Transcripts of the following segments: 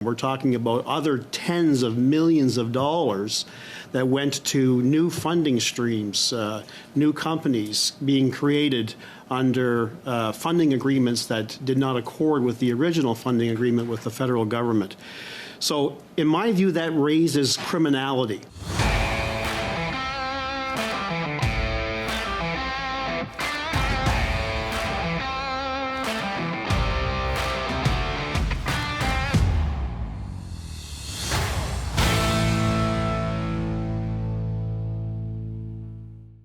We're talking about other tens of millions of dollars that went to new funding streams, new companies being created under funding agreements that did not accord with the original funding agreement with the federal government. So, in my view, that raises criminality.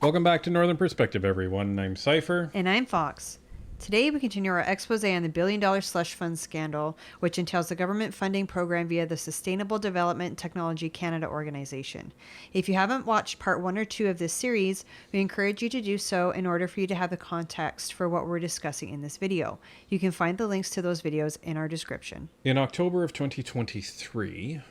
Welcome back to Northern Perspective, everyone. I'm Cypher. And I'm Fox. Today we continue our expose on the billion-dollar slush fund scandal, which entails the government funding program via the Sustainable Development Technology Canada organization. If you haven't watched part 1 or 2 of this series, we encourage you to do so in order for you to have the context for what we're discussing in this video. You can find the links to those videos in our description. In October of 2023,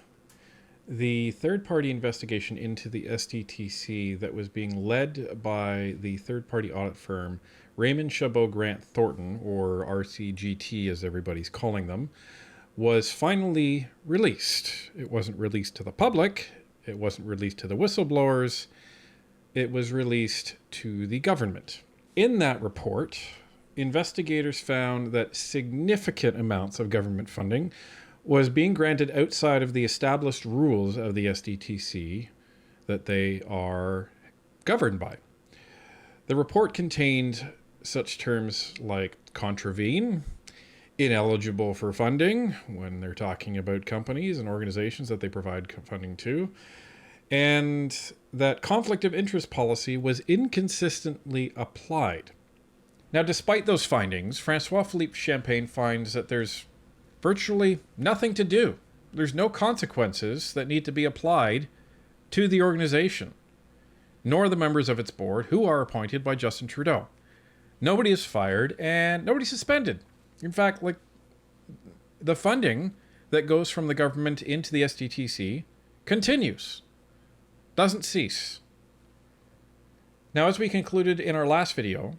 the third-party investigation into the SDTC that was being led by the third-party audit firm Raymond Chabot Grant Thornton, or RCGT as everybody's calling them, was finally released. It wasn't released to the public, it wasn't released to the whistleblowers, it was released to the government. In that report, investigators found that significant amounts of government funding was being granted outside of the established rules of the SDTC that they are governed by. The report contained such terms like contravene, ineligible for funding, when they're talking about companies and organizations that they provide funding to, and that conflict of interest policy was inconsistently applied. Now, despite those findings, Francois-Philippe Champagne finds that there's virtually nothing to do. There's no consequences that need to be applied to the organization, nor the members of its board, who are appointed by Justin Trudeau. Nobody is fired and nobody's suspended. In fact, like, the funding that goes from the government into the SDTC continues, doesn't cease. Now, as we concluded in our last video,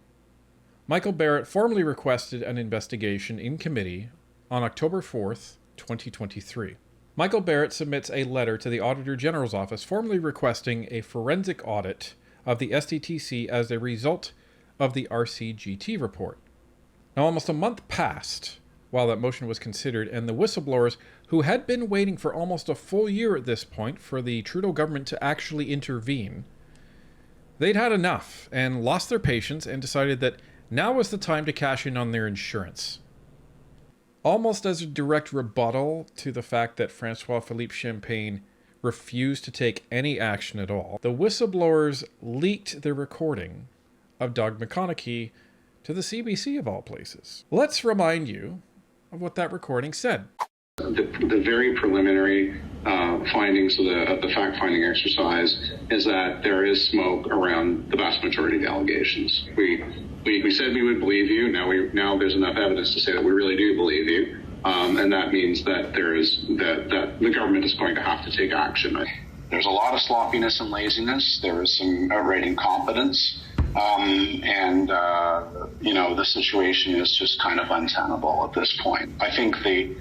Michael Barrett formally requested an investigation in committee on October 4th, 2023. Michael Barrett submits a letter to the Auditor General's office formally requesting a forensic audit of the SDTC as a result of the RCGT report. Now, almost a month passed while that motion was considered, and the whistleblowers, who had been waiting for almost a full year at this point for the Trudeau government to actually intervene, they'd had enough and lost their patience and decided that now was the time to cash in on their insurance. Almost as a direct rebuttal to the fact that Francois-Philippe Champagne refused to take any action at all, the whistleblowers leaked their recording of Doug McConaughey to the CBC of all places. Let's remind you of what that recording said. The very preliminary findings of the fact-finding exercise is that there is smoke around the vast majority of the allegations. We said we would believe you. Now there's enough evidence to say that we really do believe you, and that means that that the government is going to have to take action. There's a lot of sloppiness and laziness. There is some outright incompetence, and the situation is just kind of untenable at this point. I think the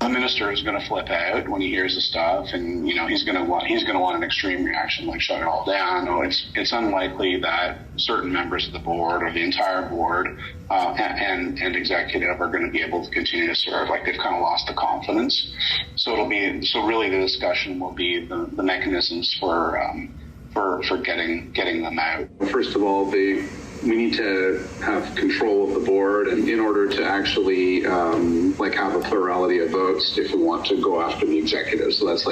minister is going to flip out when he hears the stuff, and he's going to want an extreme reaction, like shut it all down. No, it's unlikely that certain members of the board or the entire board and executive are going to be able to continue to serve. Like, they've kind of lost the confidence. So really the discussion will be the mechanisms for getting them out. First of all, we need to have control of the board, and in order to actually have a plurality of votes if we want to go after the executive. So that's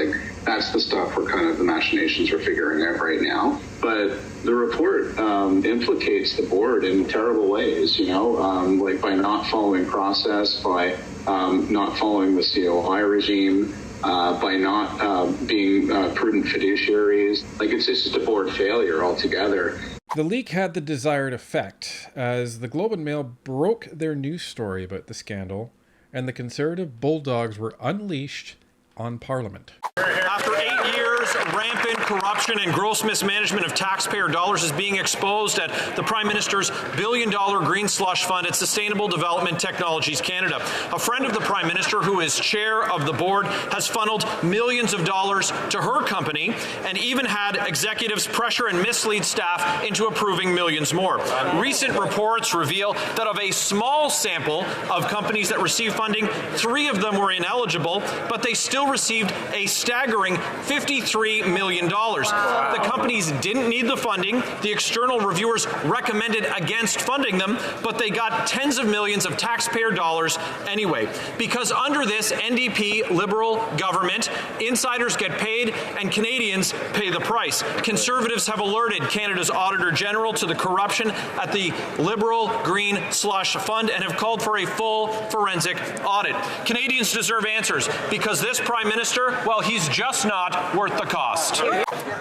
the stuff where kind of the machinations are figuring out right now. But the report implicates the board in terrible ways, by not following process, by not following the COI regime, by not being prudent fiduciaries. It's just a board failure altogether. The leak had the desired effect, as the Globe and Mail broke their news story about the scandal, and the Conservative bulldogs were unleashed on Parliament. After 8 years, rampant corruption and gross mismanagement of taxpayer dollars is being exposed at the Prime Minister's billion-dollar green slush fund at Sustainable Development Technologies Canada. A friend of the Prime Minister, who is chair of the board, has funneled millions of dollars to her company and even had executives pressure and mislead staff into approving millions more. Recent reports reveal that of a small sample of companies that received funding, 3 of them were ineligible, but they still received a staggering $53 million. The companies didn't need the funding. The external reviewers recommended against funding them, but they got tens of millions of taxpayer dollars anyway. Because under this NDP Liberal government, insiders get paid and Canadians pay the price. Conservatives have alerted Canada's Auditor General to the corruption at the Liberal Green Slush Fund and have called for a full forensic audit. Canadians deserve answers because this Prime Minister, well, he's just not worth the cost.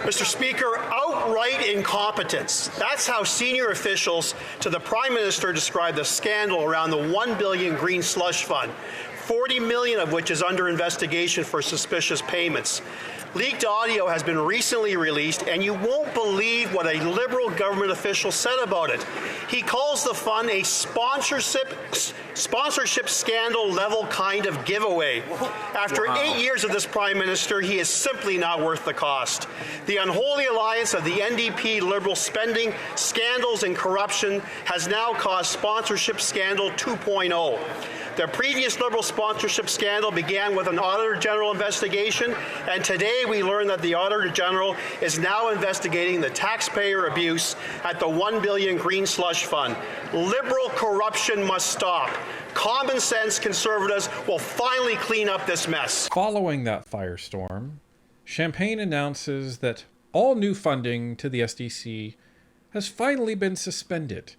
Mr. Speaker, outright incompetence. That's how senior officials to the Prime Minister described the scandal around the $1 billion Green Slush Fund, $40 million of which is under investigation for suspicious payments. Leaked audio has been recently released, and you won't believe what a Liberal government official said about it. He calls the fund a sponsorship scandal level kind of giveaway. After 8 years of this Prime Minister, he is simply not worth the cost. The unholy alliance of the NDP Liberal spending, scandals, and corruption has now caused sponsorship scandal 2.0. The previous Liberal sponsorship scandal began with an Auditor General investigation, and today we learn that the Auditor General is now investigating the taxpayer abuse at the $1 billion Green Slush Fund. Liberal corruption must stop. Common sense Conservatives will finally clean up this mess. Following that firestorm, Champagne announces that all new funding to the SDC has finally been suspended,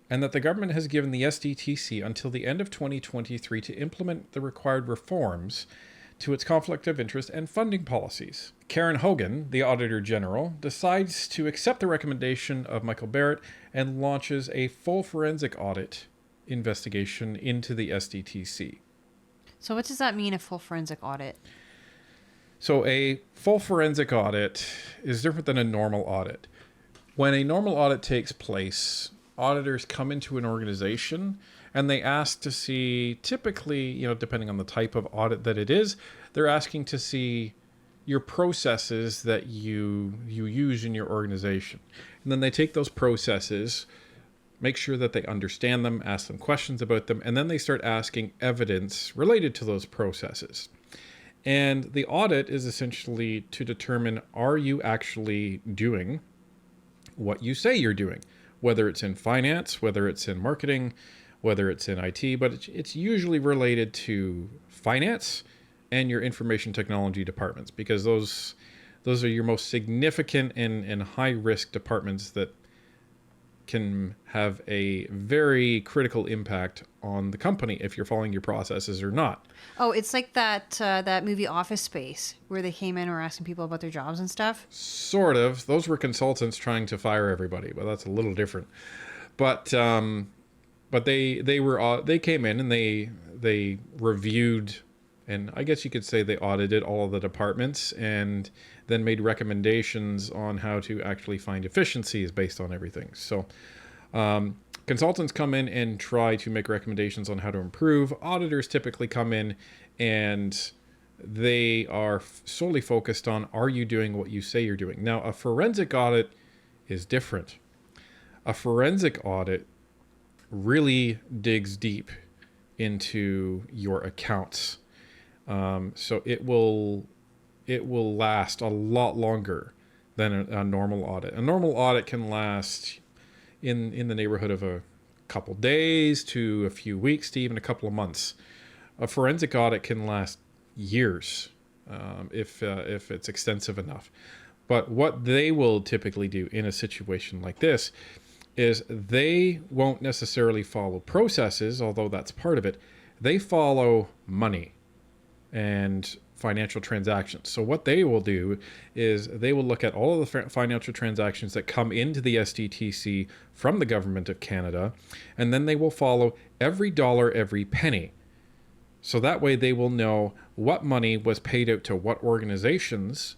and that the government has given the SDTC until the end of 2023 to implement the required reforms to its conflict of interest and funding policies. Karen Hogan, the Auditor General, decides to accept the recommendation of Michael Barrett and launches a full forensic audit investigation into the SDTC. So what does that mean, a full forensic audit? So a full forensic audit is different than a normal audit. When a normal audit takes place, auditors come into an organization and they ask to see, typically, depending on the type of audit that it is, they're asking to see your processes that you use in your organization. And then they take those processes, make sure that they understand them, ask them questions about them, and then they start asking evidence related to those processes. And the audit is essentially to determine, are you actually doing what you say you're doing? Whether it's in finance, whether it's in marketing, whether it's in IT, but it's usually related to finance and your information technology departments, because those are your most significant and high-risk departments that can have a very critical impact on the company if you're following your processes or not. Oh, it's like that movie Office Space, where they came in and were asking people about their jobs and stuff. Sort of. Those were consultants trying to fire everybody, but that's a little different. But they came in and they reviewed, and I guess you could say they audited all of the departments and then made recommendations on how to actually find efficiencies based on everything. So consultants come in and try to make recommendations on how to improve. Auditors typically come in and they are solely focused on, are you doing what you say you're doing? Now, a forensic audit is different. A forensic audit really digs deep into your accounts. So it will last a lot longer than a normal audit. A normal audit can last in the neighborhood of a couple days to a few weeks to even a couple of months. A forensic audit can last years if it's extensive enough. But what they will typically do in a situation like this is they won't necessarily follow processes, although that's part of it. They follow money and financial transactions. So what they will do is they will look at all of the financial transactions that come into the SDTC from the government of Canada, and then they will follow every dollar, every penny. So that way they will know what money was paid out to what organizations,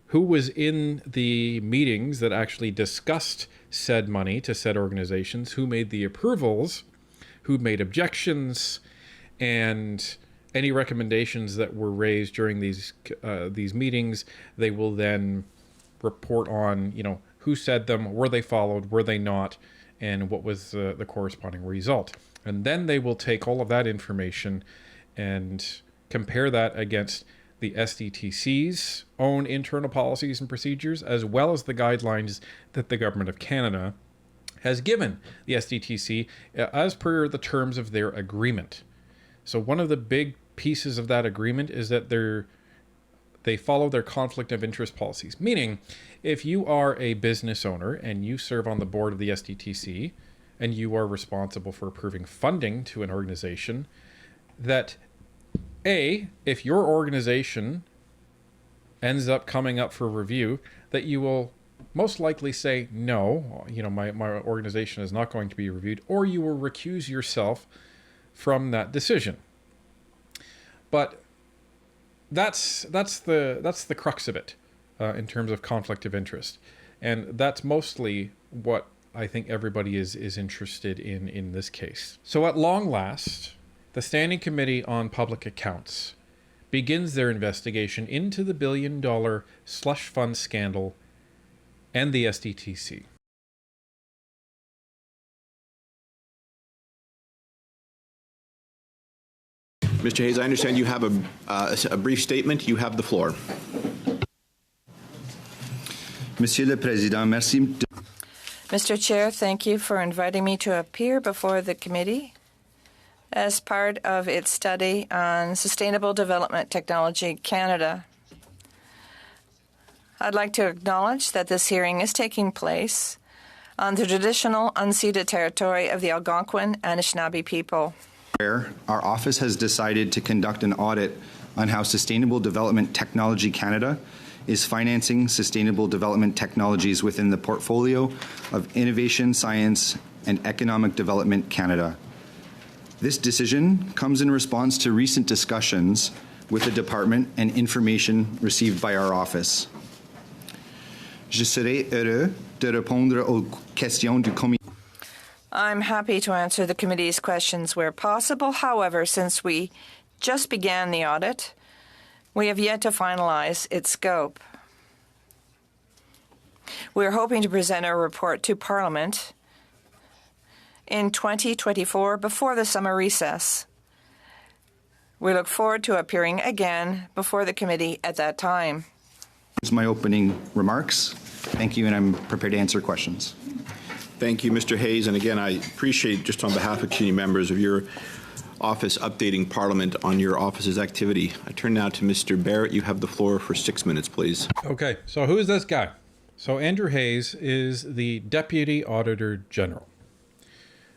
who was in the meetings that actually discussed said money to said organizations, who made the approvals, who made objections, and any recommendations that were raised during these meetings. They will then report on, who said them, were they followed, were they not, and what was the corresponding result. And then they will take all of that information and compare that against the SDTC's own internal policies and procedures, as well as the guidelines that the Government of Canada has given the SDTC as per the terms of their agreement. So one of the big pieces of that agreement is that they follow their conflict of interest policies. Meaning, if you are a business owner and you serve on the board of the SDTC and you are responsible for approving funding to an organization, that if your organization ends up coming up for review, that you will most likely say, no, my organization is not going to be reviewed, or you will recuse yourself from that decision. But that's the crux of it in terms of conflict of interest. And that's mostly what I think everybody is interested in this case. So at long last, the Standing Committee on Public Accounts begins their investigation into the billion-dollar slush fund scandal and the SDTC. Mr. Hayes, I understand you have a brief statement. You have the floor. Monsieur le Président, merci. Mr. Chair, thank you for inviting me to appear before the committee as part of its study on Sustainable Development Technology Canada. I'd like to acknowledge that this hearing is taking place on the traditional unceded territory of the Algonquin and Anishinaabe people. Our office has decided to conduct an audit on how Sustainable Development Technology Canada is financing sustainable development technologies within the portfolio of Innovation, Science, and Economic Development Canada. This decision comes in response to recent discussions with the department and information received by our office. Je serai heureux de répondre aux questions du comité. I'm happy to answer the committee's questions where possible. However, since we just began the audit, we have yet to finalize its scope. We are hoping to present our report to Parliament in 2024 before the summer recess. We look forward to appearing again before the committee at that time. Here's my opening remarks. Thank you, and I'm prepared to answer questions. Thank you, Mr. Hayes. And again, I appreciate, just on behalf of community members, of your office updating Parliament on your office's activity. I turn now to Mr. Barrett. You have the floor for 6 minutes, please. Okay, so who is this guy? So Andrew Hayes is the Deputy Auditor General.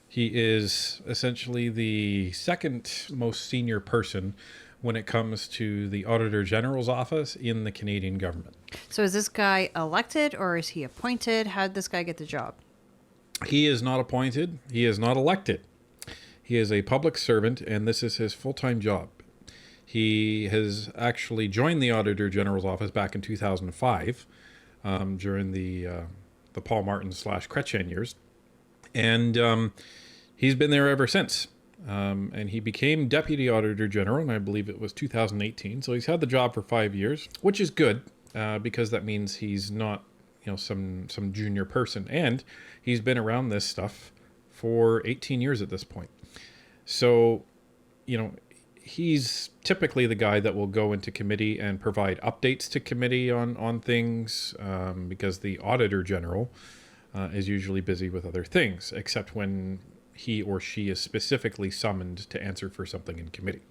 He is essentially the second most senior person when it comes to the Auditor General's office in the Canadian government. So is this guy elected or is he appointed? How did this guy get the job? He is not appointed. He is not elected. He is a public servant, and this is his full-time job. He has actually joined the Auditor General's office back in 2005 during the Paul Martin / Chrétien years. And he's been there ever since. And he became Deputy Auditor General, and I believe it was 2018. So he's had the job for 5 years, which is good because that means he's not, some junior person. And he's been around this stuff for 18 years at this point. So, he's typically the guy that will go into committee and provide updates to committee on things because the Auditor General is usually busy with other things, except when he or she is specifically summoned to answer for something in committee.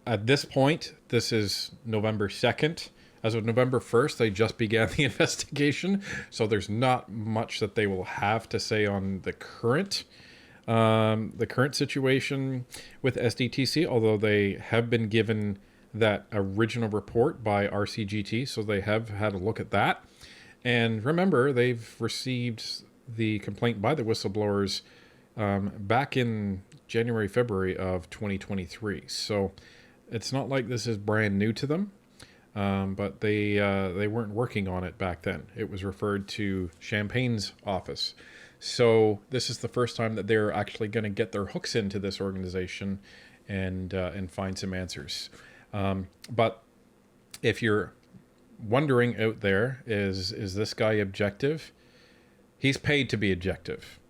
At this point, this is November 2nd. As of November 1st, they just began the investigation, so there's not much that they will have to say on the current situation with SDTC, although they have been given that original report by RCGT, so they have had a look at that. And remember, they've received the complaint by the whistleblowers back in January, February of 2023. So it's not like this is brand new to them, but they weren't working on it back then. It was referred to Champagne's office. So this is the first time that they're actually going to get their hooks into this organization and find some answers. But if you're wondering out there, is this guy objective? He's paid to be objective.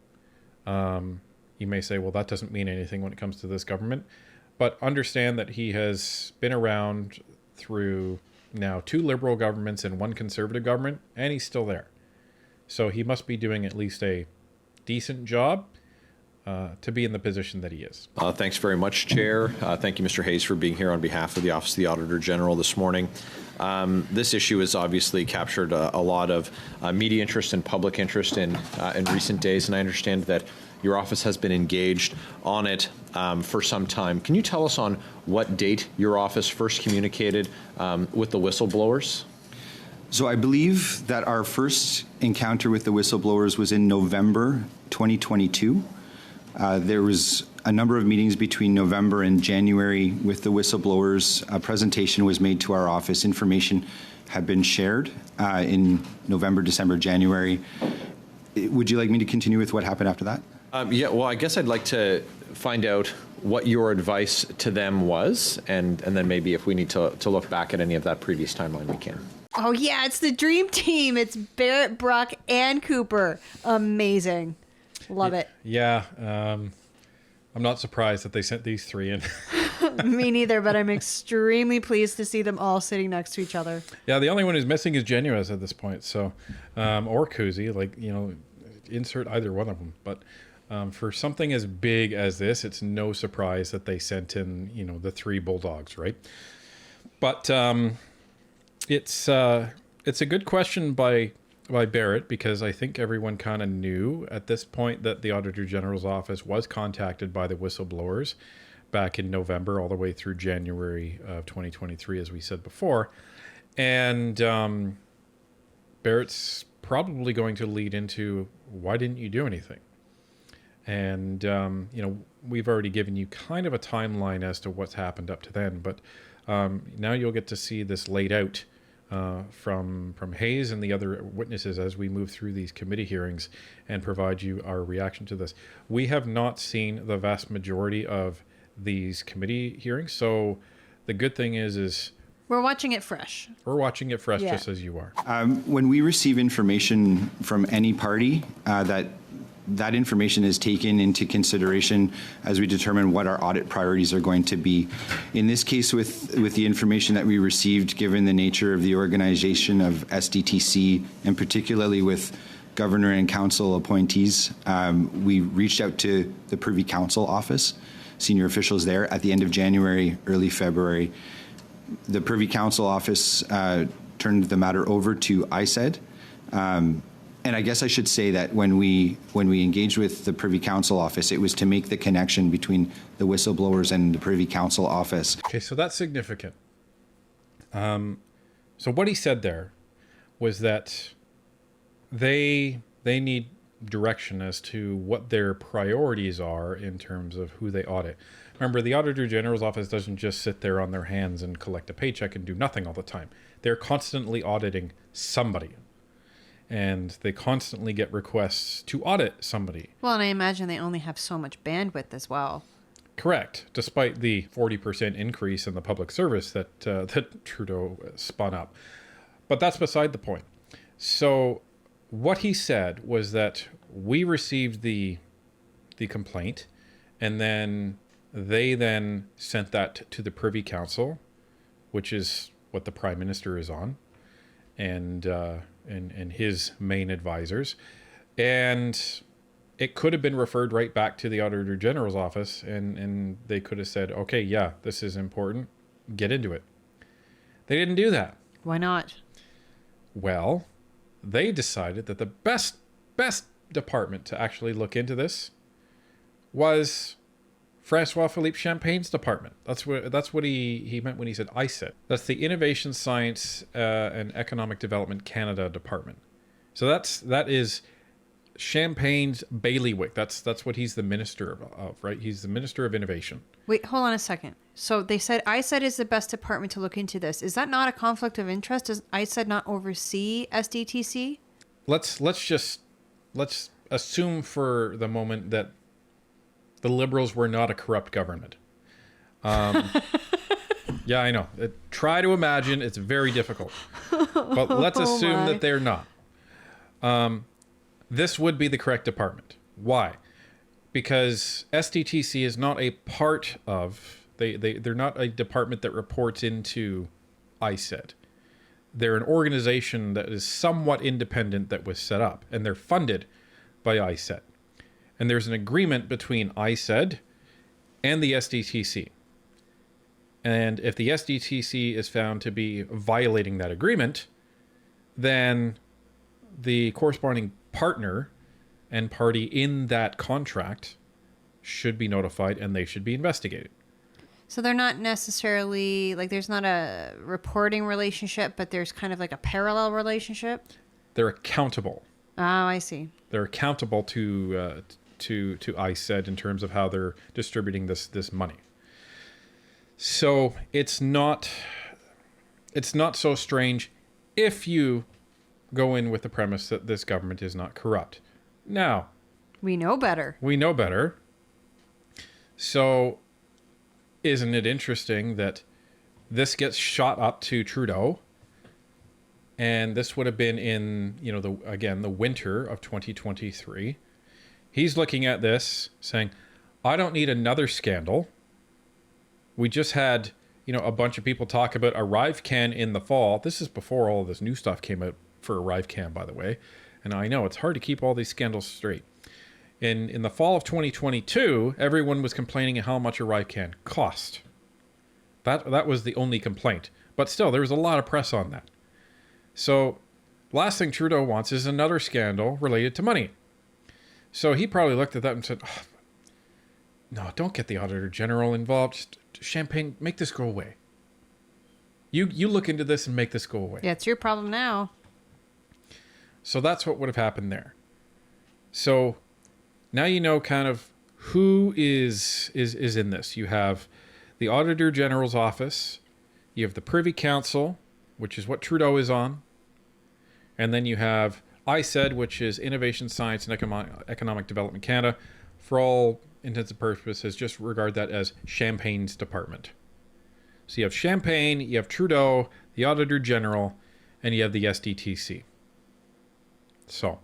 You may say, well, that doesn't mean anything when it comes to this government. But understand that he has been around through now 2 Liberal governments and 1 Conservative government, and he's still there. So he must be doing at least a decent job to be in the position that he is. Thanks very much, Chair. Thank you, Mr. Hayes, for being here on behalf of the Office of the Auditor General this morning. This issue has obviously captured a lot of media interest and public interest in recent days, and I understand that your office has been engaged on it for some time. Can you tell us on what date your office first communicated with the whistleblowers? So I believe that our first encounter with the whistleblowers was in November 2022. There was a number of meetings between November and January with the whistleblowers. A presentation was made to our office. Information had been shared in November, December, January. Would you like me to continue with what happened after that? Yeah, well, I guess I'd like to find out what your advice to them was, and then maybe if we need to look back at any of that previous timeline, we can. Oh, yeah, it's the dream team. It's Barrett, Brock, and Cooper. Amazing. Love it. Yeah. I'm not surprised that they sent these 3 in. Me neither, but I'm extremely pleased to see them all sitting next to each other. Yeah, the only one who's missing is Genuous at this point. So, or Kuzi, insert either one of them. But for something as big as this, it's no surprise that they sent in, the 3 Bulldogs, right? But it's a good question by Barrett, because I think everyone kind of knew at this point that the Auditor General's office was contacted by the whistleblowers back in November all the way through January of 2023, as we said before. And Barrett's probably going to lead into, why didn't you do anything? And, we've already given you kind of a timeline as to what's happened up to then, but now you'll get to see this laid out from Hayes and the other witnesses as we move through these committee hearings and provide you our reaction to this. We have not seen the vast majority of these committee hearings, so the good thing is we're watching it fresh. We're watching it fresh, Yeah. just as you are. When we receive information from any party, that information is taken into consideration as we determine what our audit priorities are going to be. In this case, with the information that we received, given the nature of the organization of SDTC, and particularly with Governor and Council appointees, we reached out to the Privy Council office, senior officials there, at the end of January, early February. The Privy Council office turned the matter over to ISED. And I guess I should say that when we engaged with the Privy Council office, it was to make the connection between the whistleblowers and the Privy Council office. Okay, so that's significant. So what he said there was that they need direction as to what their priorities are in terms of who they audit. Remember, the Auditor General's office doesn't just sit there on their hands and collect a paycheck and do nothing all the time. They're constantly auditing somebody. And they constantly get requests to audit somebody. Well, and I imagine they only have so much bandwidth as well. Correct, despite the 40% increase in the public service that Trudeau spun up. But that's beside the point. So what he said was that we received the complaint, and then they sent that to the Privy Council, which is what the Prime Minister is on, and his main advisors. And it could have been referred right back to the Auditor General's office, and they could have said, okay, yeah, this is important, get into it. They didn't do that. Why not? Well, they decided that the best department to actually look into this was Francois-Philippe Champagne's department. That's what he meant when he said ISET. That's the Innovation, Science and Economic Development Canada department. So that is Champagne's bailiwick. That's what he's the minister of, right? He's the minister of innovation. Wait, hold on a second. So they said ISED is the best department to look into this. Is that not a conflict of interest? Does ISED not oversee SDTC? Let's assume for the moment that the Liberals were not a corrupt government. Yeah, I know. Try to imagine. It's very difficult. But let's assume that they're not. This would be the correct department. Why? Because SDTC is not a part of... They're not a department that reports into ISED. They're an organization that is somewhat independent that was set up, and they're funded by ISED. And there's an agreement between ISED and the SDTC. And if the SDTC is found to be violating that agreement, then the corresponding partner and party in that contract should be notified and they should be investigated. So they're not necessarily, like, there's not a reporting relationship, but there's kind of like a parallel relationship? They're accountable. Oh, I see. They're accountable to ISED in terms of how they're distributing this money. So it's not so strange if you go in with the premise that this government is not corrupt. Now, we know better. So isn't it interesting that this gets shot up to Trudeau? And this would have been in, the winter of 2023. He's looking at this saying, I don't need another scandal. We just had, a bunch of people talk about ArriveCan in the fall. This is before all of this new stuff came out for ArriveCan, by the way. And I know it's hard to keep all these scandals straight. In the fall of 2022, everyone was complaining how much ArriveCan cost. That was the only complaint. But still, there was a lot of press on that. So, last thing Trudeau wants is another scandal related to money. So he probably looked at that and said, no, don't get the Auditor General involved. Just Champagne, make this go away. You look into this and make this go away. Yeah, it's your problem now. So that's what would have happened there. So now you know kind of who is in this. You have the Auditor General's office. You have the Privy Council, which is what Trudeau is on. And then you have ISED, which is Innovation, Science, and Economic Development Canada. For all intents and purposes, just regard that as Champagne's department. So you have Champagne, you have Trudeau, the Auditor General, and you have the SDTC. So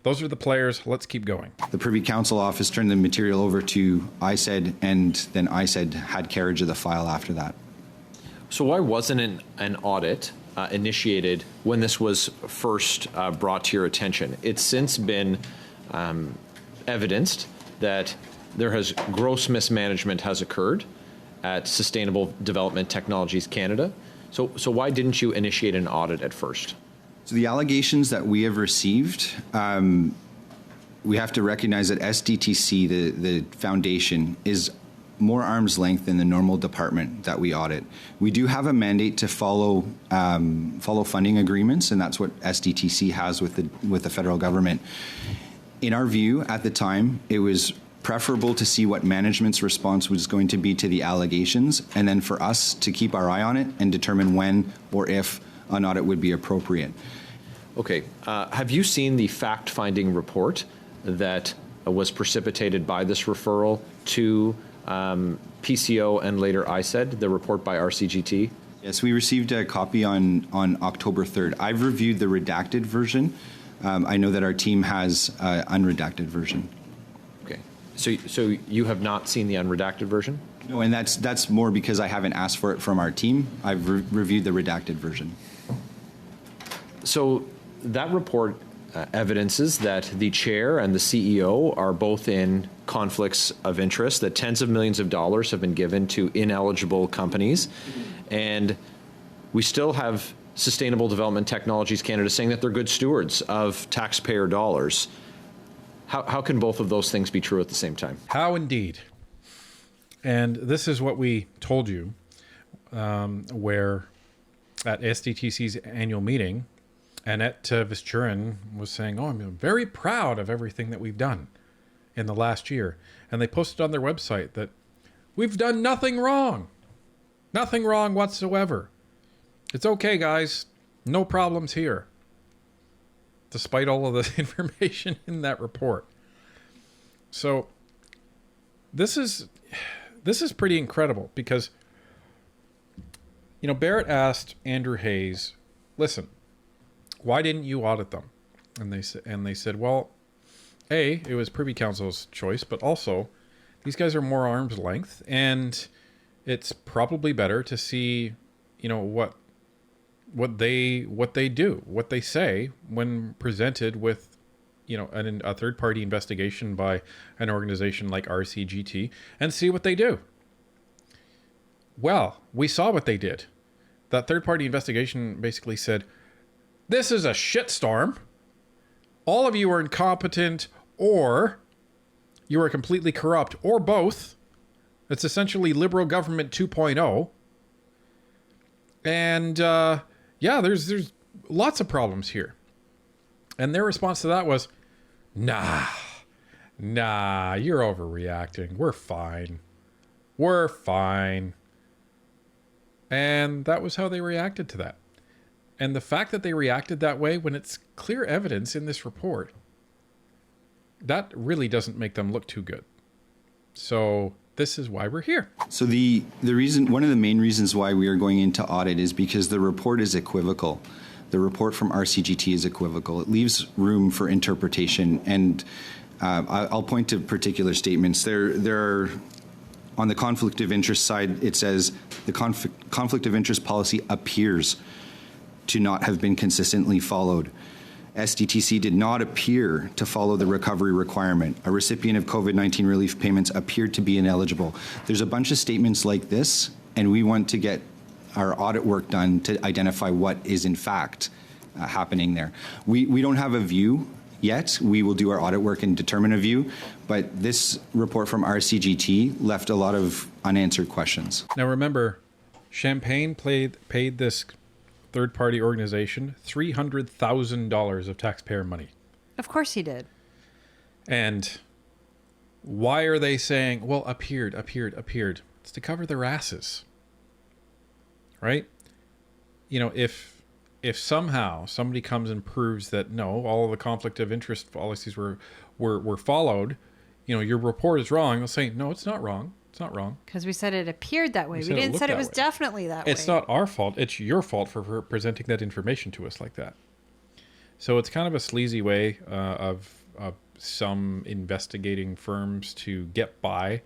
those are the players. Let's keep going. The Privy Council office turned the material over to ISED, and then ISED had carriage of the file after that. So why wasn't an audit initiated when this was first brought to your attention? It's since been evidenced that there has gross mismanagement has occurred at Sustainable Development Technologies Canada. So why didn't you initiate an audit at first? So the allegations that we have received, we have to recognize that SDTC, the foundation, is more arm's length than the normal department that we audit. We do have a mandate to follow funding agreements, and that's what SDTC has with the federal government. In our view, at the time, it was preferable to see what management's response was going to be to the allegations, and then for us to keep our eye on it and determine when or if an audit would be appropriate. Okay. Have you seen the fact-finding report that was precipitated by this referral to PCO and later ISED, the report by RCGT? Yes, we received a copy on October 3rd. I've reviewed the redacted version. I know that our team has an unredacted version. Okay. So you have not seen the unredacted version? No, and that's more because I haven't asked for it from our team. I've reviewed the redacted version. So that report evidences that the chair and the CEO are both in conflicts of interest, that tens of millions of dollars have been given to ineligible companies. And we still have Sustainable Development Technologies Canada saying that they're good stewards of taxpayer dollars. How can both of those things be true at the same time? How indeed. And this is what we told you, where at SDTC's annual meeting, Annette Vischurin was saying, oh, I'm very proud of everything that we've done in the last year. And they posted on their website that we've done nothing wrong. Nothing wrong whatsoever. It's okay, guys. No problems here. Despite all of the information in that report. So this is pretty incredible because, you know, Barrett asked Andrew Hayes, listen, why didn't you audit them? And they said, well, A, it was Privy Council's choice, but also these guys are more arm's length, and it's probably better to see, you know, what they do, what they say when presented with, you know, a third-party investigation by an organization like RCGT, and see what they do. Well, we saw what they did. That third-party investigation basically said, this is a shitstorm. All of you are incompetent, or you are completely corrupt, or both. It's essentially liberal government 2.0. And yeah, there's lots of problems here. And their response to that was, nah, you're overreacting. We're fine. And that was how they reacted to that. And the fact that they reacted that way when it's clear evidence in this report, that really doesn't make them look too good. So this is why we're here. So the reason, one of the main reasons why we are going into audit is because the report is equivocal. The report from RCGT is equivocal. It leaves room for interpretation, and I'll point to particular statements. There are, on the conflict of interest side, it says the conflict of interest policy appears to not have been consistently followed. SDTC did not appear to follow the recovery requirement. A recipient of COVID-19 relief payments appeared to be ineligible. There's a bunch of statements like this, and we want to get our audit work done to identify what is in fact happening there. We don't have a view yet. We will do our audit work and determine a view, but this report from RCGT left a lot of unanswered questions. Now remember, Champagne paid this third-party organization $300,000 of taxpayer money. Of course he did. And why are they saying, well, appeared? It's to cover their asses. Right? You know, if somehow somebody comes and proves that no, all of the conflict of interest policies were followed, you know, your report is wrong, they'll say, no, it's not wrong. It's not wrong. Because we said it appeared that way. We didn't say it was definitely that way. It's not our fault. It's your fault for presenting that information to us like that. So it's kind of a sleazy way of some investigating firms to get by.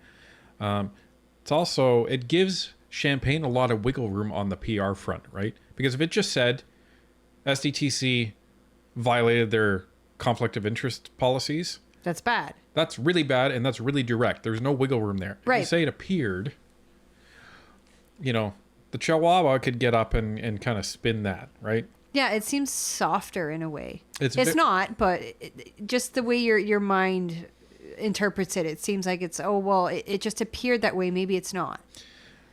It's also, it gives Champagne a lot of wiggle room on the PR front, right? Because if it just said SDTC violated their conflict of interest policies, that's bad. That's really bad, and that's really direct. There's no wiggle room there. Right. If you say it appeared, you know, the Chihuahua could get up and kind of spin that, right? Yeah, it seems softer in a way. It's not, but just the way your mind interprets it, it seems like it's, oh, well, it just appeared that way. Maybe it's not.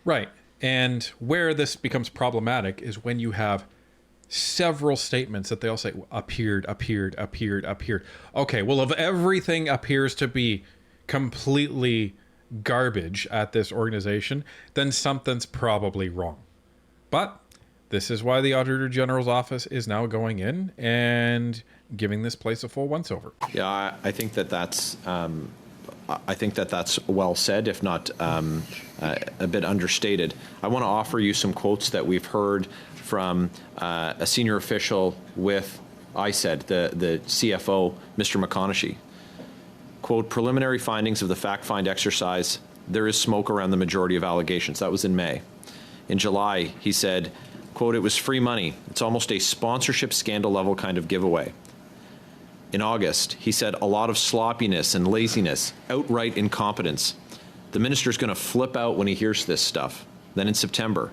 Right. And where this becomes problematic is when you have several statements that they all say appeared. Okay, well, if everything appears to be completely garbage at this organization, then something's probably wrong. But this is why the Auditor General's office is now going in and giving this place a full once-over. Yeah, I think that's well said, if not a bit understated. I want to offer you some quotes that we've heard from a senior official with ISED, the CFO, Mr. McConaughey. Quote, preliminary findings of the fact-find exercise, there is smoke around the majority of allegations. That was in May. In July, he said, quote, it was free money. It's almost a sponsorship scandal level kind of giveaway. In August, he said a lot of sloppiness and laziness, outright incompetence. The minister's going to flip out when he hears this stuff. Then in September,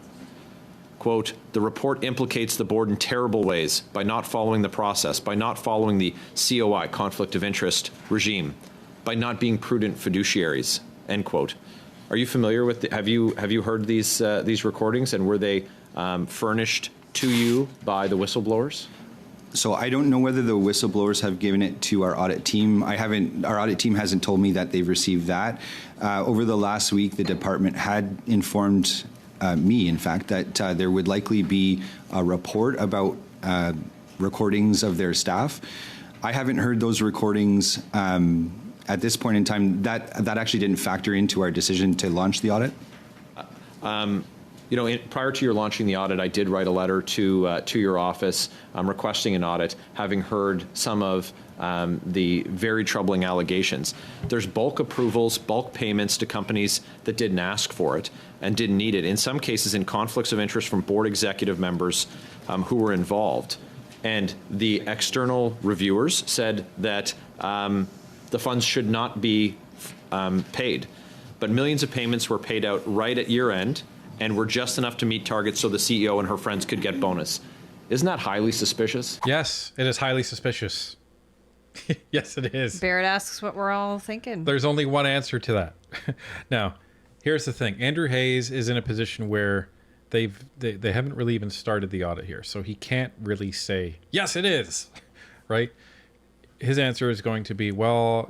quote, the report implicates the board in terrible ways by not following the process, by not following the COI, conflict of interest regime, by not being prudent fiduciaries, end quote. Are you familiar with, have you heard these recordings, and were they furnished to you by the whistleblowers? So I don't know whether the whistleblowers have given it to our audit team. Our audit team hasn't told me that they've received that. Over the last week, the department had informed me, in fact, that there would likely be a report about recordings of their staff. I haven't heard those recordings at this point in time. That actually didn't factor into our decision to launch the audit. Prior to your launching the audit, I did write a letter to your office requesting an audit, having heard some of the very troubling allegations. There's bulk approvals, bulk payments to companies that didn't ask for it and didn't need it. In some cases, in conflicts of interest from board executive members who were involved. And the external reviewers said that the funds should not be paid. But millions of payments were paid out right at year end, and were just enough to meet targets so the CEO and her friends could get bonus. Isn't that highly suspicious? Yes, it is highly suspicious. Yes, it is. Barrett asks what we're all thinking. There's only one answer to that. Now, here's the thing. Andrew Hayes is in a position where they haven't really even started the audit here, so he can't really say, yes, it is, right? His answer is going to be, well,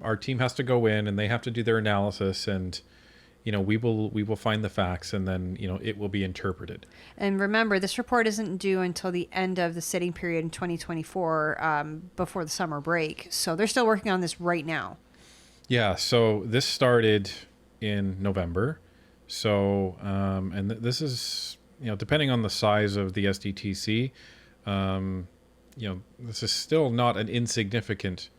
our team has to go in and they have to do their analysis, and we will find the facts, and then it will be interpreted. And remember, this report isn't due until the end of the sitting period in 2024, before the summer break. So they're still working on this right now. Yeah. So this started in November. So and this is depending on the size of the SDTC, this is still not an insignificant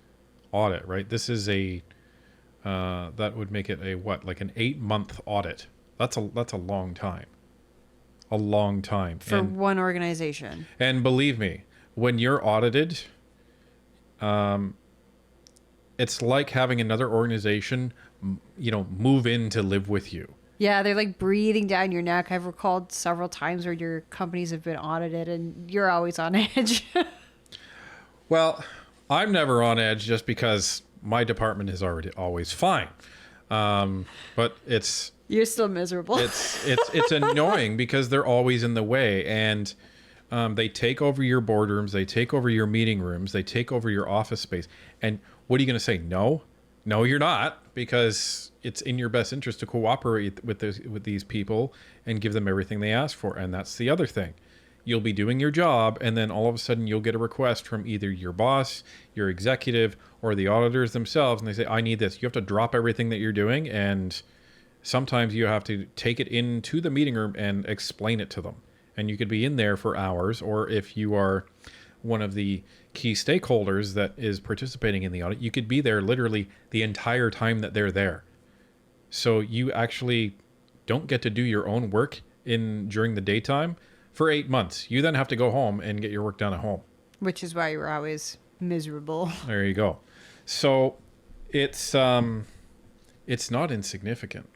audit, right? This is that would make it like an 8-month audit. That's a long time. A long time. For one organization. And believe me, when you're audited, it's like having another organization, move in to live with you. Yeah, they're like breathing down your neck. I've recalled several times where your companies have been audited and you're always on edge. Well, I'm never on edge just because my department is always fine, but you're still miserable. It's annoying because they're always in the way, and they take over your boardrooms, they take over your meeting rooms, they take over your office space. And what are you going to say? No, you're not, because it's in your best interest to cooperate with these people and give them everything they ask for. And that's the other thing. You'll be doing your job, and then all of a sudden you'll get a request from either your boss, your executive, or the auditors themselves, and they say, I need this. You have to drop everything that you're doing, and sometimes you have to take it into the meeting room and explain it to them. And you could be in there for hours, or if you are one of the key stakeholders that is participating in the audit, you could be there literally the entire time that they're there. So you actually don't get to do your own work during the daytime for 8 months. You then have to go home and get your work done at home. Which is why you're always miserable. There you go. So it's not insignificant.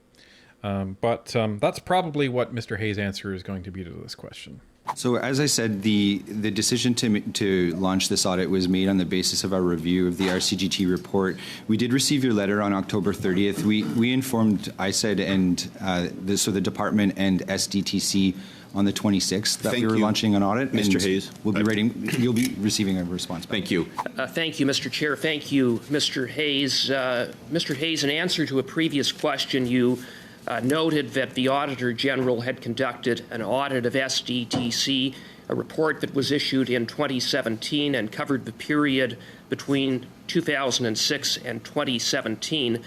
But that's probably what Mr. Hayes' answer is going to be to this question. So as I said, the decision to launch this audit was made on the basis of our review of the RCGT report. We did receive your letter on October 30th. We informed ISED and the department and SDTC on the 26th that we were launching an audit. Mr. Hayes. You'll be receiving a response back. Thank you. Thank you, Mr. Chair. Thank you, Mr. Hayes. Mr. Hayes, in answer to a previous question, you noted that the Auditor General had conducted an audit of SDTC, a report that was issued in 2017 and covered the period between 2006 and 2017.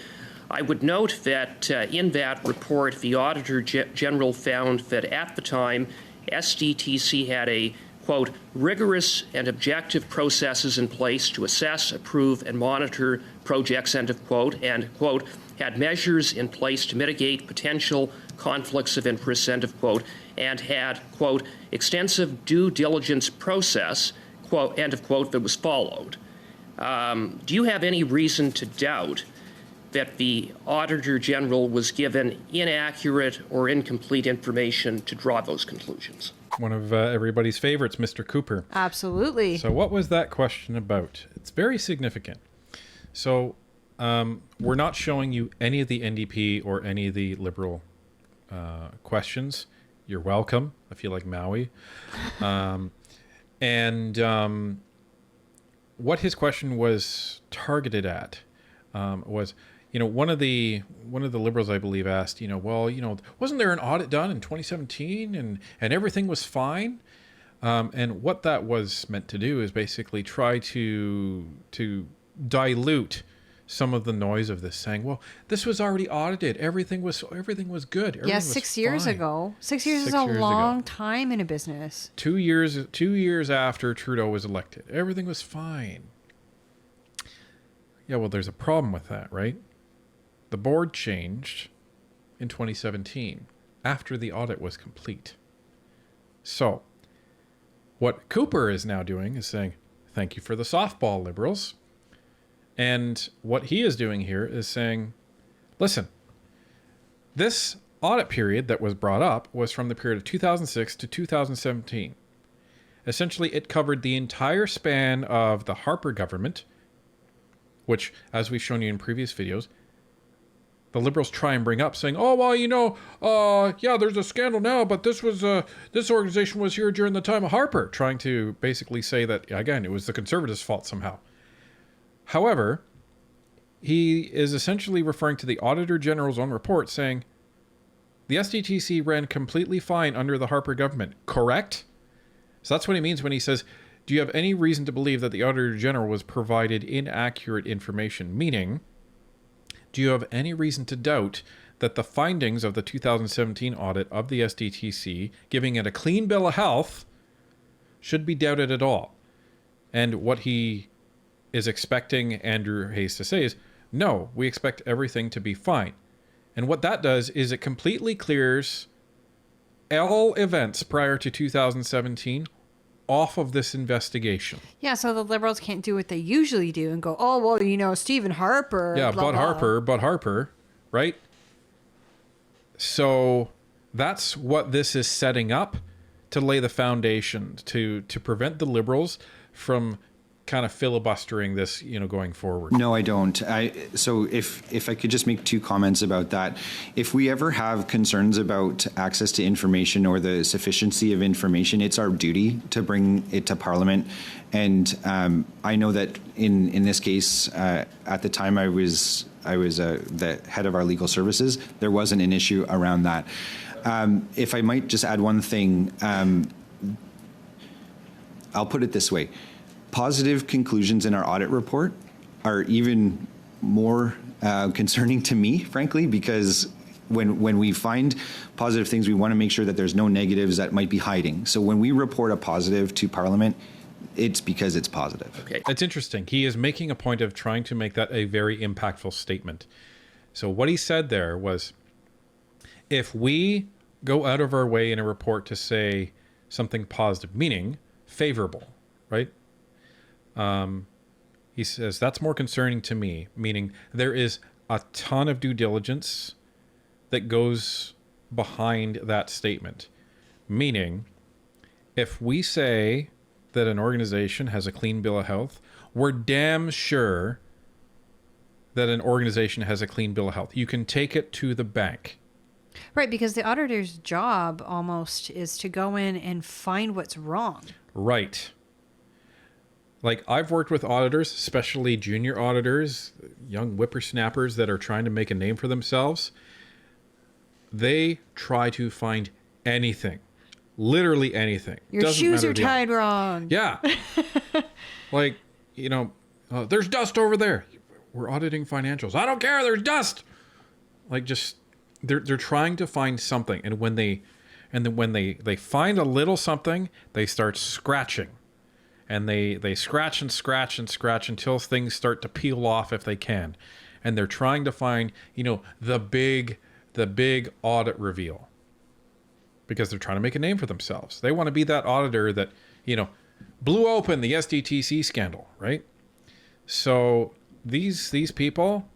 I would note that in that report, the Auditor General found that at the time, SDTC had a, quote, rigorous and objective processes in place to assess, approve, and monitor projects, end of quote, and, quote, had measures in place to mitigate potential conflicts of interest, end of quote, and had, quote, extensive due diligence process, quote, end of quote, that was followed. Do you have any reason to doubt that the Auditor General was given inaccurate or incomplete information to draw those conclusions? One of everybody's favorites, Mr. Cooper. Absolutely. So what was that question about? It's very significant. So we're not showing you any of the NDP or any of the Liberal questions. You're welcome. I feel like Maui. And what his question was targeted at was, one of the Liberals, I believe, asked, well, wasn't there an audit done in 2017 and everything was fine? And what that was meant to do is basically try to dilute some of the noise of this, saying, well, this was already audited. Everything was good. Everything was 6 years fine. ago. 6 years is a long time in a business. 2 years after Trudeau was elected, everything was fine. Yeah, well, there's a problem with that, right? The board changed in 2017 after the audit was complete. So what Cooper is now doing is saying, thank you for the softball, Liberals. And what he is doing here is saying, listen, this audit period that was brought up was from the period of 2006 to 2017. Essentially, it covered the entire span of the Harper government, which, as we've shown you in previous videos, the Liberals try and bring up, saying, oh, well, yeah, there's a scandal now, but this organization was here during the time of Harper, trying to basically say that, again, it was the Conservatives' fault somehow. However, he is essentially referring to the Auditor General's own report, saying, the SDTC ran completely fine under the Harper government, correct? So that's what he means when he says, do you have any reason to believe that the Auditor General was provided inaccurate information? Meaning, do you have any reason to doubt that the findings of the 2017 audit of the SDTC, giving it a clean bill of health, should be doubted at all? And what he is expecting Andrew Hayes to say is, no, we expect everything to be fine. And what that does is it completely clears all events prior to 2017 off of this investigation. Yeah, so the Liberals can't do what they usually do and go, oh, well, Stephen Harper. Yeah, blah, blah. But Harper, right? So that's what this is setting up to lay the foundation to prevent the Liberals from kind of filibustering this, going forward. No, I don't. So if I could just make two comments about that. If we ever have concerns about access to information or the sufficiency of information, it's our duty to bring it to Parliament. And I know that in this case, at the time I was the head of our legal services, there wasn't an issue around that. If I might just add one thing, I'll put it this way. Positive conclusions in our audit report are even more concerning to me, frankly, because when we find positive things, we want to make sure that there's no negatives that might be hiding. So when we report a positive to Parliament, it's because it's positive. Okay. It's interesting. He is making a point of trying to make that a very impactful statement. So what he said there was, if we go out of our way in a report to say something positive, meaning favorable, right? He says, that's more concerning to me, meaning there is a ton of due diligence that goes behind that statement. Meaning, if we say that an organization has a clean bill of health, we're damn sure that an organization has a clean bill of health. You can take it to the bank. Right, because the auditor's job almost is to go in and find what's wrong. Right. Like, I've worked with auditors, especially junior auditors, young whippersnappers that are trying to make a name for themselves. They try to find anything, literally anything. Your shoes are tied wrong. Yeah. Like, there's dust over there. We're auditing financials. I don't care. There's dust. Like, just they're trying to find something, and when they find a little something, they start scratching. And they scratch and scratch and scratch until things start to peel off if they can. And they're trying to find, the big audit reveal. Because they're trying to make a name for themselves. They want to be that auditor that, blew open the SDTC scandal, right? So these people,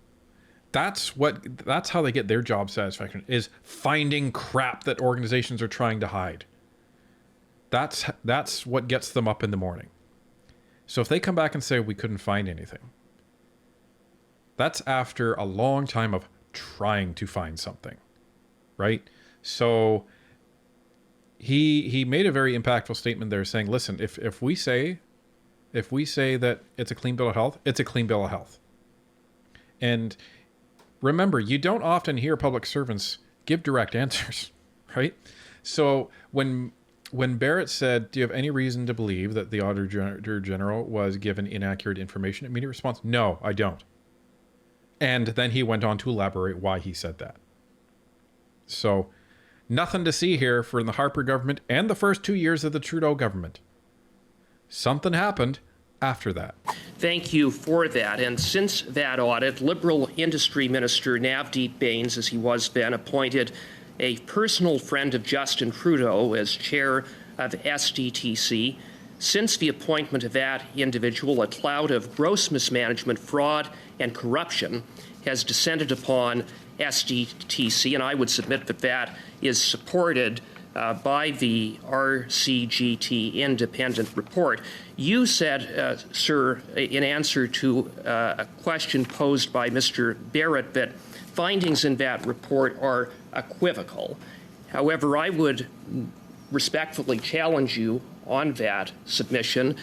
that's how they get their job satisfaction, is finding crap that organizations are trying to hide. That's what gets them up in the morning. So if they come back and say we couldn't find anything, that's after a long time of trying to find something, right? So he made a very impactful statement there saying, listen, if we say that it's a clean bill of health, it's a clean bill of health. And remember, you don't often hear public servants give direct answers, right? So when Barrett said, do you have any reason to believe that the Auditor General was given inaccurate information? Immediate response, no, I don't. And then he went on to elaborate why he said that. So nothing to see here for the Harper government and the first 2 years of the Trudeau government. Something happened after that. Thank you for that. And since that audit, Liberal Industry Minister Navdeep Bains, as he was then, appointed a personal friend of Justin Trudeau as chair of SDTC. Since the appointment of that individual, a cloud of gross mismanagement, fraud, and corruption has descended upon SDTC, and I would submit that that is supported by the RCGT independent report. You said, sir, in answer to a question posed by Mr. Barrett, that findings in that report are equivocal. However, I would respectfully challenge you on that submission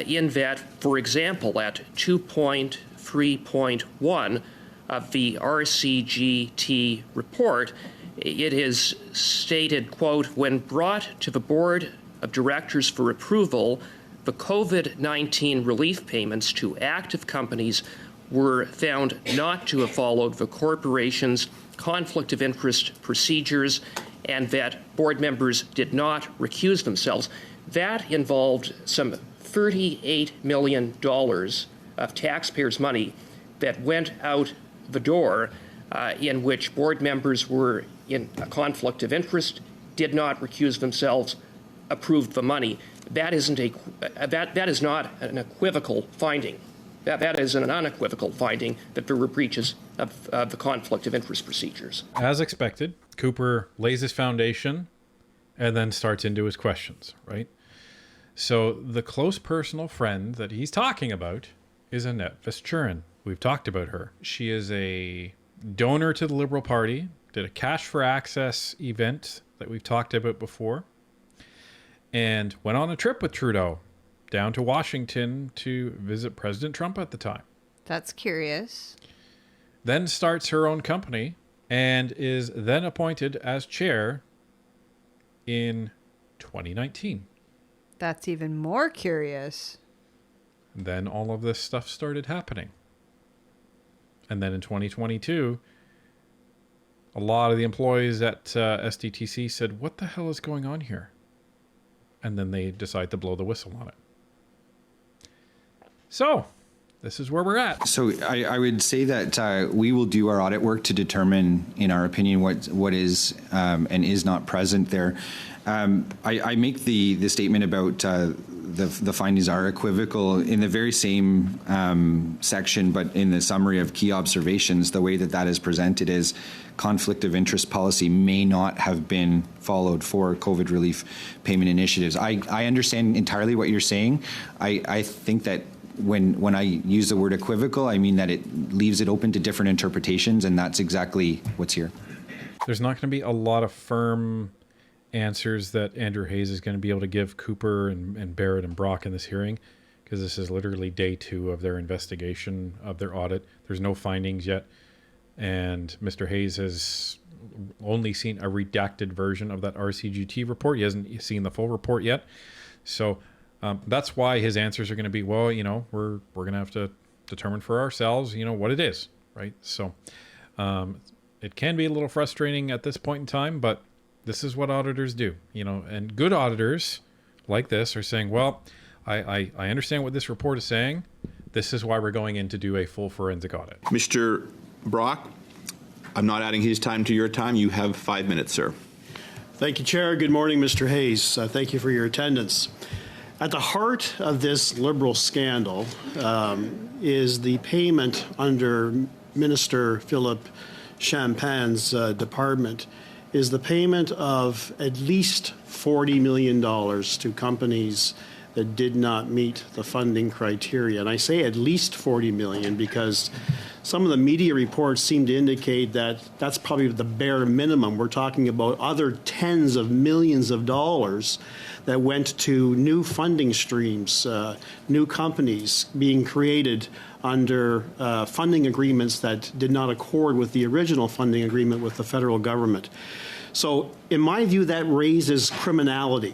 in that, for example, at 2.3.1 of the RCGT report, it is stated, quote, when brought to the Board of Directors for approval, the COVID-19 relief payments to active companies were found not to have followed the corporation's conflict of interest procedures and that board members did not recuse themselves. That involved some $38 million of taxpayers' money that went out the door in which board members were in a conflict of interest, did not recuse themselves, approved the money. That is not an equivocal finding. That is an unequivocal finding that there were breaches of the conflict of interest procedures. As expected, Cooper lays his foundation and then starts into his questions, right? So the close personal friend that he's talking about is Annette Vestchuren. We've talked about her. She is a donor to the Liberal Party, did a Cash for Access event that we've talked about before, and went on a trip with Trudeau down to Washington to visit President Trump at the time. That's curious. Then starts her own company and is then appointed as chair in 2019. That's even more curious. Then all of this stuff started happening. And then in 2022, a lot of the employees at SDTC said, what the hell is going on here? And then they decide to blow the whistle on it. So, this is where we're at. So I would say that we will do our audit work to determine, in our opinion, what is and is not present there. I make the statement about the findings are equivocal in the very same section, but in the summary of key observations, the way that is presented is conflict of interest policy may not have been followed for COVID relief payment initiatives. I understand entirely what you're saying. I think that when I use the word equivocal, I mean that it leaves it open to different interpretations, and that's exactly what's here. There's not going to be a lot of firm answers that Andrew Hayes is going to be able to give Cooper and Barrett and Brock in this hearing, because this is literally day 2 of their investigation, of their audit. There's no findings yet, and Mr. Hayes has only seen a redacted version of that RCGT report. He hasn't seen the full report yet. So that's why his answers are going to be, well, we're going to have to determine for ourselves, what it is, right? So it can be a little frustrating at this point in time, but this is what auditors do, and good auditors like this are saying, well, I understand what this report is saying. This is why we're going in to do a full forensic audit. Mr. Brock, I'm not adding his time to your time. You have 5 minutes, sir. Thank you, Chair. Good morning, Mr. Hayes. Thank you for your attendance. At the heart of this Liberal scandal is the payment under Minister Philip Champagne's department, is the payment of at least $40 million to companies that did not meet the funding criteria. And I say at least 40 million because some of the media reports seem to indicate that that's probably the bare minimum. We're talking about other tens of millions of dollars that went to new funding streams, new companies being created under funding agreements that did not accord with the original funding agreement with the federal government. So in my view, that raises criminality.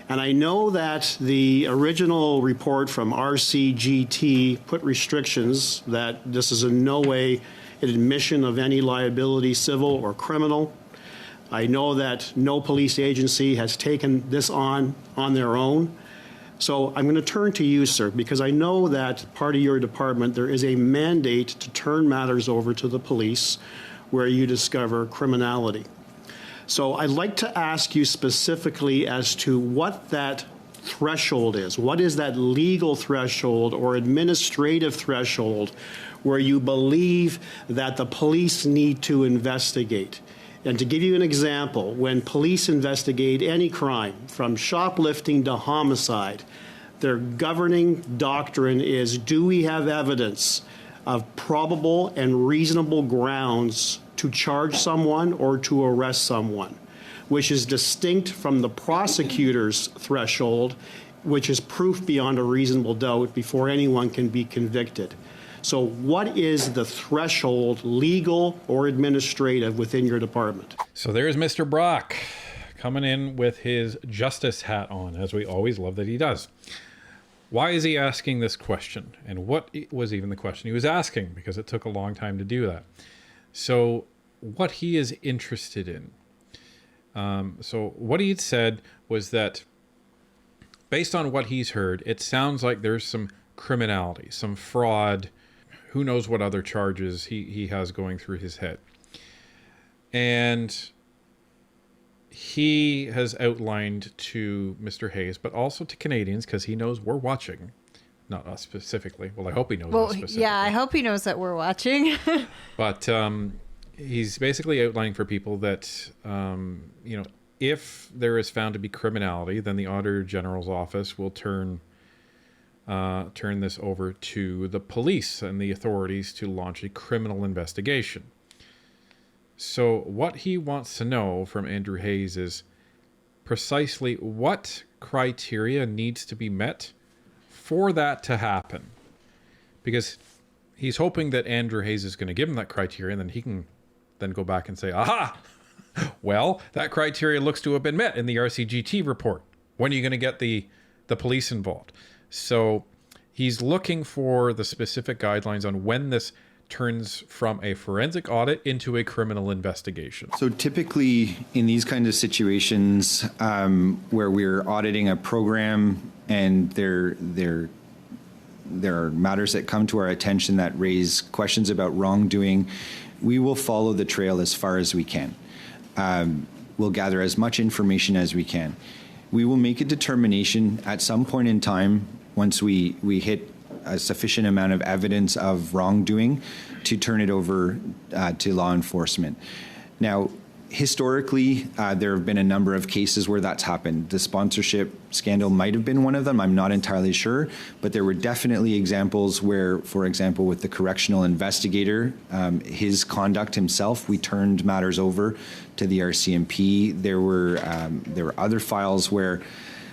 And I know that the original report from RCGT put restrictions that this is in no way an admission of any liability, civil or criminal. I know that no police agency has taken this on their own. So I'm going to turn to you, sir, because I know that part of your department, there is a mandate to turn matters over to the police where you discover criminality. So I'd like to ask you specifically as to what that threshold is. What is that legal threshold or administrative threshold where you believe that the police need to investigate? And to give you an example, when police investigate any crime, from shoplifting to homicide, their governing doctrine is, do we have evidence of probable and reasonable grounds to charge someone or to arrest someone, which is distinct from the prosecutor's threshold, which is proof beyond a reasonable doubt before anyone can be convicted. So what is the threshold, legal or administrative, within your department? So there's Mr. Brock coming in with his justice hat on, as we always love that he does. Why is he asking this question? And what was even the question he was asking? Because it took a long time to do that. So what he is interested in. So what he had said was that based on what he's heard, it sounds like there's some criminality, some fraud, who knows what other charges he has going through his head. And he has outlined to Mr. Hayes, but also to Canadians, because he knows we're watching. Not us specifically. Well, I hope he knows us specifically. Yeah, I hope he knows that we're watching. But he's basically outlining for people that, if there is found to be criminality, then the Auditor General's office will turn this over to the police and the authorities to launch a criminal investigation. So what he wants to know from Andrew Hayes is precisely what criteria needs to be met for that to happen. Because he's hoping that Andrew Hayes is going to give him that criteria, and then he can then go back and say, aha, well, that criteria looks to have been met in the RCGT report. When are you going to get the police involved? So he's looking for the specific guidelines on when this turns from a forensic audit into a criminal investigation. So typically in these kinds of situations where we're auditing a program and there are matters that come to our attention that raise questions about wrongdoing, we will follow the trail as far as we can. We'll gather as much information as we can. We will make a determination at some point in time, once we hit a sufficient amount of evidence of wrongdoing, to turn it over to law enforcement. Now, historically, there have been a number of cases where that's happened. The sponsorship scandal might have been one of them. I'm not entirely sure, but there were definitely examples where, for example, with the correctional investigator, his conduct himself, we turned matters over to the RCMP. There were other files where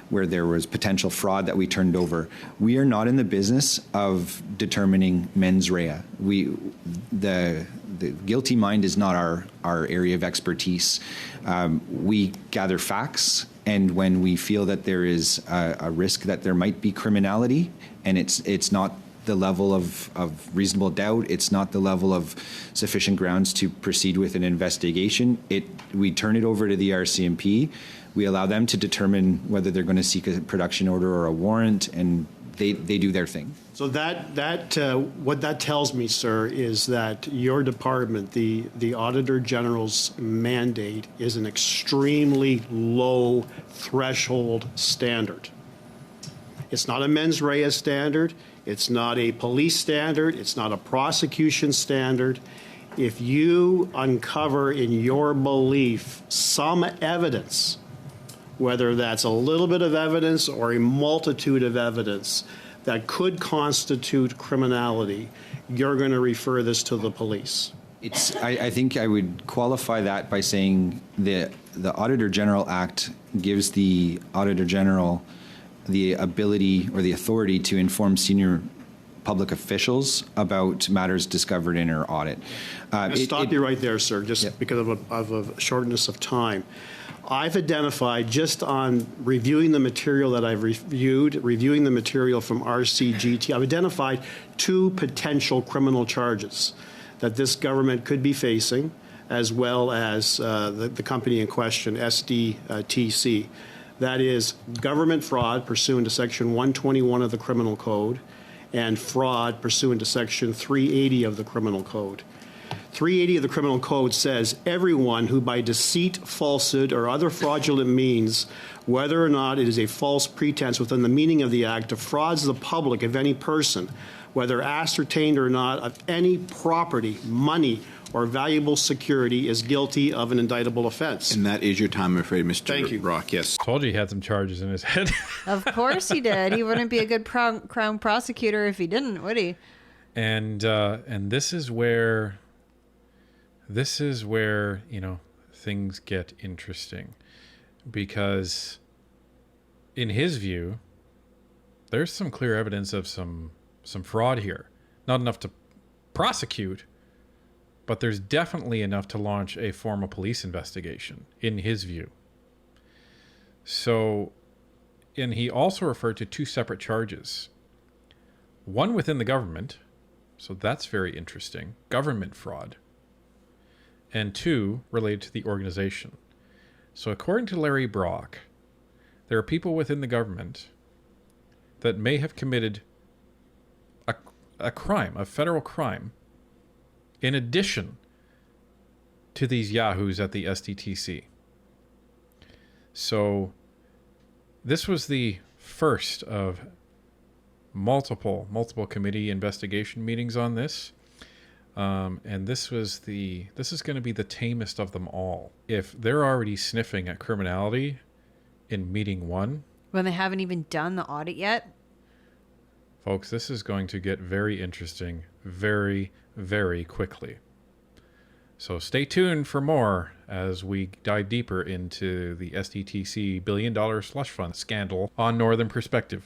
there was potential fraud that we turned over. We are not in the business of determining mens rea. The guilty mind is not our area of expertise. We gather facts, and when we feel that there is a risk that there might be criminality, and it's not the level of reasonable doubt, it's not the level of sufficient grounds to proceed with an investigation, we turn it over to the RCMP. We allow them to determine whether they're going to seek a production order or a warrant, and they do their thing. So what that tells me, sir, is that your department, the Auditor General's mandate, is an extremely low threshold standard. It's not a mens rea standard. It's not a police standard. It's not a prosecution standard. If you uncover in your belief some evidence whether that's a little bit of evidence or a multitude of evidence that could constitute criminality, you're going to refer this to the police. I think I would qualify that by saying the Auditor General Act gives the Auditor General the ability or the authority to inform senior public officials about matters discovered in her audit. I'll stop you right there, sir, just because of a shortness of time. I've identified, just on reviewing the material that I've reviewing the material from RCGT, I've identified 2 potential criminal charges that this government could be facing, as well as the company in question, SDTC. That is government fraud pursuant to Section 121 of the Criminal Code and fraud pursuant to Section 380 of the Criminal Code. 380 of the Criminal Code says everyone who by deceit, falsehood, or other fraudulent means, whether or not it is a false pretense within the meaning of the act, defrauds the public of any person, whether ascertained or not, of any property, money, or valuable security, is guilty of an indictable offense. And that is your time, I'm afraid, Mr. Thank you. Brock. Yes. Told you he had some charges in his head. Of course he did. He wouldn't be a good crown prosecutor if he didn't, would he? And this is where things get interesting, because in his view, there's some clear evidence of some fraud here. Not enough to prosecute, but there's definitely enough to launch a formal police investigation, in his view. So, and he also referred to 2 separate charges. One within the government, so that's very interesting, government fraud, and 2 related to the organization. So according to Larry Brock, there are people within the government that may have committed a crime, a federal crime, in addition to these yahoos at the SDTC. So this was the first of multiple committee investigation meetings on this. And this is going to be the tamest of them all. If they're already sniffing at criminality in meeting 1, When they haven't even done the audit yet? folks, this is going to get very interesting very, very quickly. So stay tuned for more as we dive deeper into the SDTC $1 billion slush fund scandal on Northern Perspective.